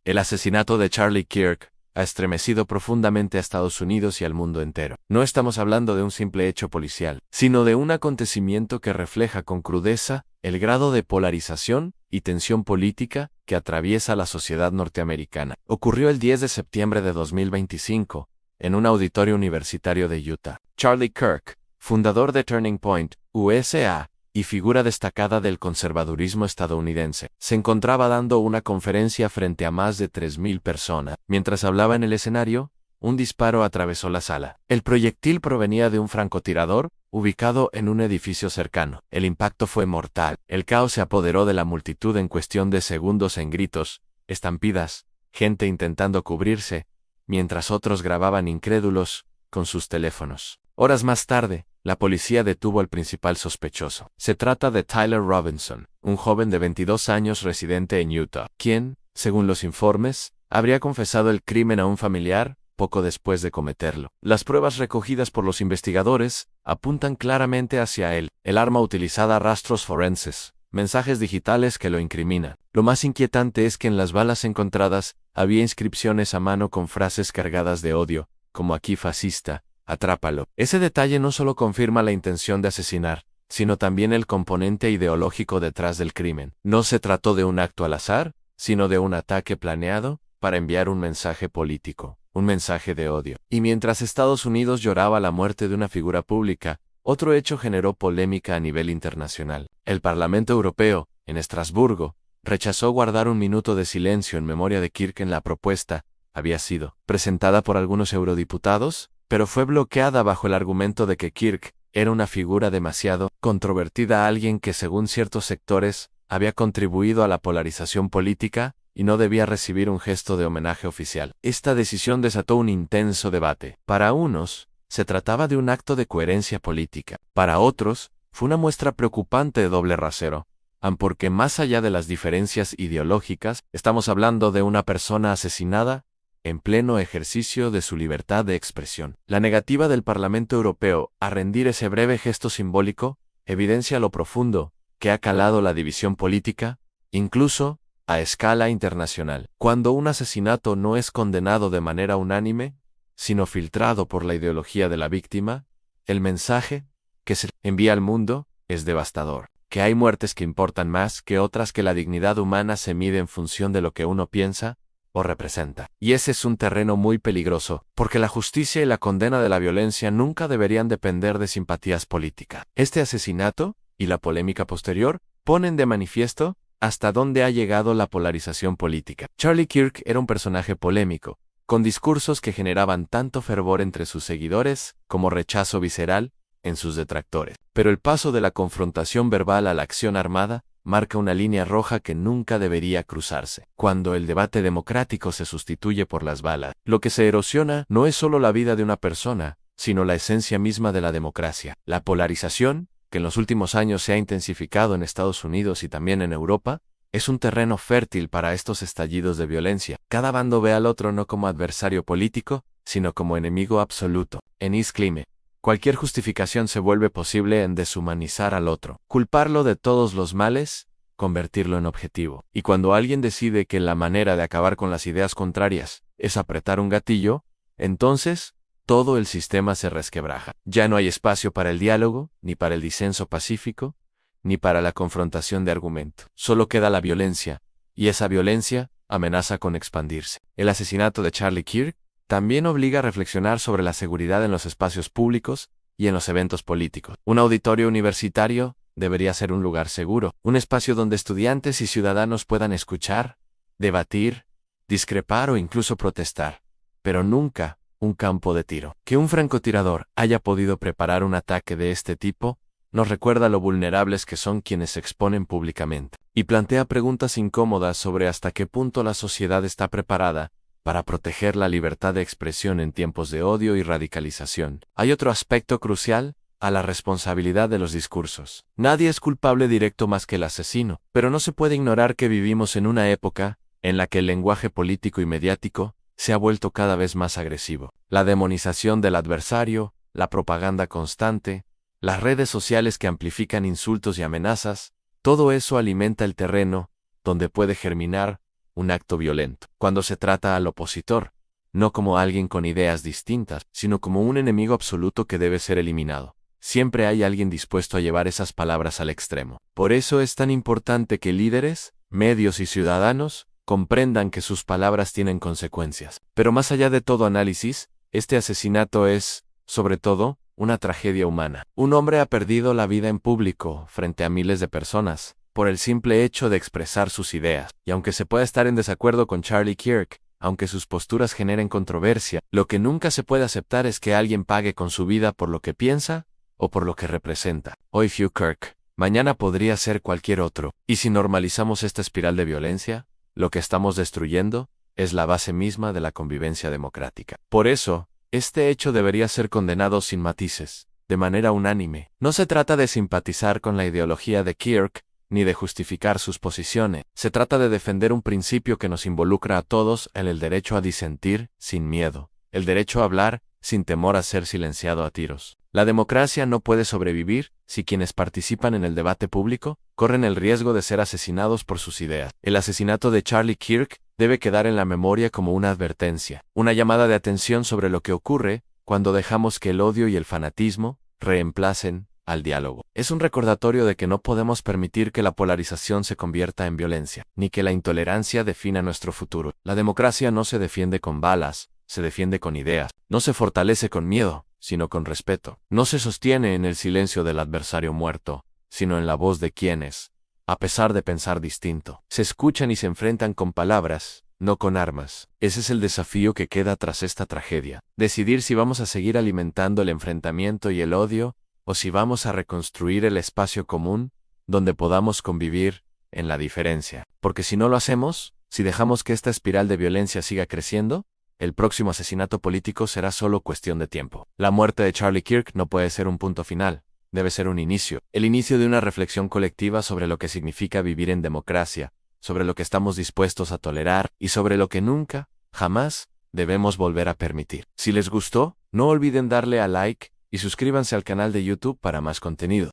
El asesinato de Charlie Kirk ha estremecido profundamente a Estados Unidos y al mundo entero. No estamos hablando de un simple hecho policial, sino de un acontecimiento que refleja con crudeza el grado de polarización y tensión política que atraviesa la sociedad norteamericana. Ocurrió el 10 de septiembre de 2025, en un auditorio universitario de Utah. Charlie Kirk, fundador de Turning Point, USA, y figura destacada del conservadurismo estadounidense, se encontraba dando una conferencia frente a más de 3,000 personas. Mientras hablaba en el escenario, un disparo atravesó la sala. El proyectil provenía de un francotirador, ubicado en un edificio cercano. El impacto fue mortal. El caos se apoderó de la multitud en cuestión de segundos en gritos, estampidas, gente intentando cubrirse, mientras otros grababan incrédulos con sus teléfonos. Horas más tarde, la policía detuvo al principal sospechoso. Se trata de Tyler Robinson, un joven de 22 años residente en Utah, quien, según los informes, habría confesado el crimen a un familiar poco después de cometerlo. Las pruebas recogidas por los investigadores apuntan claramente hacia él. El arma utilizada rastros forenses, mensajes digitales que lo incriminan. Lo más inquietante es que en las balas encontradas había inscripciones a mano con frases cargadas de odio, como aquí fascista, atrápalo. Ese detalle no solo confirma la intención de asesinar, sino también el componente ideológico detrás del crimen. No se trató de un acto al azar, sino de un ataque planeado para enviar un mensaje político, un mensaje de odio. Y mientras Estados Unidos lloraba la muerte de una figura pública, otro hecho generó polémica a nivel internacional. El Parlamento Europeo, en Estrasburgo, rechazó guardar un minuto de silencio en memoria de Kirk. En la propuesta había sido presentada por algunos eurodiputados, pero fue bloqueada bajo el argumento de que Kirk era una figura demasiado controvertida, alguien que según ciertos sectores había contribuido a la polarización política y no debía recibir un gesto de homenaje oficial. Esta decisión desató un intenso debate. Para unos, se trataba de un acto de coherencia política. Para otros, fue una muestra preocupante de doble rasero, porque más allá de las diferencias ideológicas, estamos hablando de una persona asesinada en pleno ejercicio de su libertad de expresión. La negativa del Parlamento Europeo a rendir ese breve gesto simbólico evidencia lo profundo que ha calado la división política, incluso a escala internacional. Cuando un asesinato no es condenado de manera unánime, sino filtrado por la ideología de la víctima, el mensaje que se envía al mundo es devastador. Que hay muertes que importan más que otras, que la dignidad humana se mide en función de lo que uno piensa o representa. Y ese es un terreno muy peligroso, porque la justicia y la condena de la violencia nunca deberían depender de simpatías políticas. Este asesinato, y la polémica posterior, ponen de manifiesto hasta dónde ha llegado la polarización política. Charlie Kirk era un personaje polémico, con discursos que generaban tanto fervor entre sus seguidores como rechazo visceral en sus detractores. Pero el paso de la confrontación verbal a la acción armada marca una línea roja que nunca debería cruzarse. Cuando el debate democrático se sustituye por las balas, lo que se erosiona no es solo la vida de una persona, sino la esencia misma de la democracia. La polarización, que en los últimos años se ha intensificado en Estados Unidos y también en Europa, es un terreno fértil para estos estallidos de violencia. Cada bando ve al otro no como adversario político, sino como enemigo absoluto. En East Climate, cualquier justificación se vuelve posible en deshumanizar al otro, culparlo de todos los males, convertirlo en objetivo. Y cuando alguien decide que la manera de acabar con las ideas contrarias es apretar un gatillo, entonces todo el sistema se resquebraja. Ya no hay espacio para el diálogo, ni para el disenso pacífico, ni para la confrontación de argumento. Solo queda la violencia, y esa violencia amenaza con expandirse. El asesinato de Charlie Kirk también obliga a reflexionar sobre la seguridad en los espacios públicos y en los eventos políticos. Un auditorio universitario debería ser un lugar seguro, un espacio donde estudiantes y ciudadanos puedan escuchar, debatir, discrepar o incluso protestar, pero nunca un campo de tiro. Que un francotirador haya podido preparar un ataque de este tipo nos recuerda lo vulnerables que son quienes se exponen públicamente, y plantea preguntas incómodas sobre hasta qué punto la sociedad está preparada para proteger la libertad de expresión en tiempos de odio y radicalización. Hay otro aspecto crucial, a la responsabilidad de los discursos. Nadie es culpable directo más que el asesino, pero no se puede ignorar que vivimos en una época en la que el lenguaje político y mediático se ha vuelto cada vez más agresivo. La demonización del adversario, la propaganda constante, las redes sociales que amplifican insultos y amenazas, todo eso alimenta el terreno donde puede germinar un acto violento. Cuando se trata al opositor, no como alguien con ideas distintas, sino como un enemigo absoluto que debe ser eliminado. Siempre hay alguien dispuesto a llevar esas palabras al extremo. Por eso es tan importante que líderes, medios y ciudadanos comprendan que sus palabras tienen consecuencias. Pero más allá de todo análisis, este asesinato es, sobre todo, una tragedia humana. Un hombre ha perdido la vida en público, frente a miles de personas, por el simple hecho de expresar sus ideas. Y aunque se pueda estar en desacuerdo con Charlie Kirk, aunque sus posturas generen controversia, lo que nunca se puede aceptar es que alguien pague con su vida por lo que piensa o por lo que representa. Hoy Hugh Kirk, mañana podría ser cualquier otro. Y si normalizamos esta espiral de violencia, lo que estamos destruyendo es la base misma de la convivencia democrática. Por eso, este hecho debería ser condenado sin matices, de manera unánime. No se trata de simpatizar con la ideología de Kirk, ni de justificar sus posiciones. Se trata de defender un principio que nos involucra a todos en el derecho a disentir sin miedo, el derecho a hablar sin temor a ser silenciado a tiros. La democracia no puede sobrevivir si quienes participan en el debate público corren el riesgo de ser asesinados por sus ideas. El asesinato de Charlie Kirk debe quedar en la memoria como una advertencia, una llamada de atención sobre lo que ocurre cuando dejamos que el odio y el fanatismo reemplacen al diálogo. Es un recordatorio de que no podemos permitir que la polarización se convierta en violencia, ni que la intolerancia defina nuestro futuro. La democracia no se defiende con balas, se defiende con ideas. No se fortalece con miedo, sino con respeto. No se sostiene en el silencio del adversario muerto, sino en la voz de quienes, a pesar de pensar distinto, se escuchan y se enfrentan con palabras, no con armas. Ese es el desafío que queda tras esta tragedia. Decidir si vamos a seguir alimentando el enfrentamiento y el odio, o si vamos a reconstruir el espacio común, donde podamos convivir en la diferencia. Porque si no lo hacemos, si dejamos que esta espiral de violencia siga creciendo, el próximo asesinato político será solo cuestión de tiempo. La muerte de Charlie Kirk no puede ser un punto final, debe ser un inicio. El inicio de una reflexión colectiva sobre lo que significa vivir en democracia, sobre lo que estamos dispuestos a tolerar y sobre lo que nunca, jamás, debemos volver a permitir. Si les gustó, no olviden darle a like y suscríbanse al canal de YouTube para más contenido.